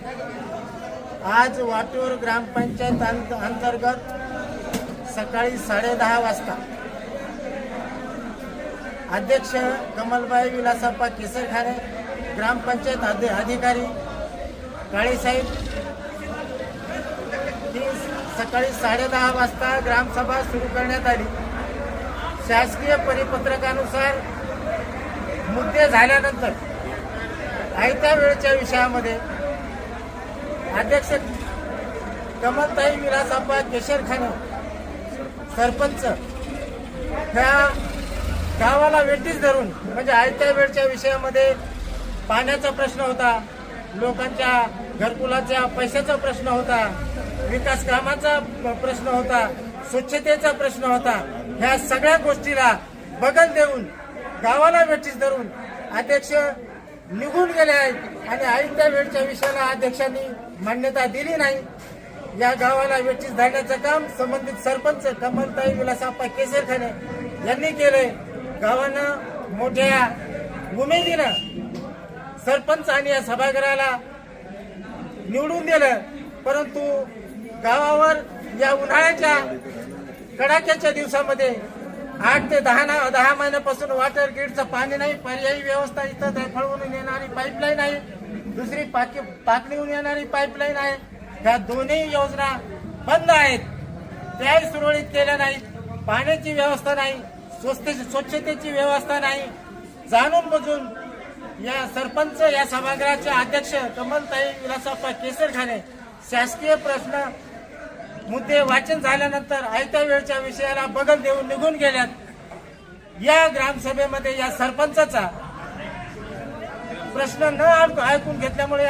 आज वाटूर ग्रामपंचायत अंतर्गत सकाळी 10:30 वाजता अध्यक्ष कमलबाई विलासप्पा केसरखाने, ग्रामपंचायत अधिकारी काळेसाहेब ही सकाळी 10:30 वाजता ग्रामसभा सुरू करण्यात आली। शासकीय परिपत्रकानुसार मुद्दे झाल्यानंतर आयत्या वेळच्या विषयामध्ये अध्यक्ष कमलताई विलासप्पा केसरखाने सरपंच ह्या गावाला वेटीस धरून, म्हणजे आयत्या वेळच्या विषयामध्ये पाण्याचा प्रश्न होता, लोकांच्या घरकुलाच्या पैशाचा प्रश्न होता, विकास कामाचा प्रश्न होता, स्वच्छतेचा प्रश्न होता। ह्या सगळ्या गोष्टीला बगल देऊन गावाला वेटीस धरून अध्यक्ष निघून गेले आहेत आणि आयत्या वेळच्या विषयाला अध्यक्षांनी मान्यता दिली नाही। या गावाला वेटीस धरण्याचं काम संबंधित सरपंच कमलताई विलासप्पा केसरखाने यांनी केले। गावानं मोठ्या उमेदीनं सरपंच आणि या सभागृहाला निवडून दिलं, परंतु गावावर या उन्हाळ्याच्या कडाक्याच्या दिवसामध्ये 8 ते 10 महिन्यापासून वॉटर ग्रीडचं पाणी नाही, पर्यायी व्यवस्था इथं दैफळवरून येणारी पाईपलाईन आहे, दुसरी पाकणीहून येणारी पाईपलाईन आहे। ह्या दोन्ही योजना बंद आहेत, त्याही सुरळीत केल्या नाहीत। पाण्याची व्यवस्था नाही, स्वच्छतेची व्यवस्था नाही। जाणून बुजून या सरपंच या सभागृहाचे अध्यक्ष कमलताई विलासप्पा केसरखाने शासकीय प्रश्न मुद्दे वाचन झाल्यानंतर आयत्या वेळच्या विषयाला बगल देऊन निघून गेल्यात। या ग्रामसभेमध्ये या सरपंचाचा प्रश्न न ऐकून घेतल्यामुळे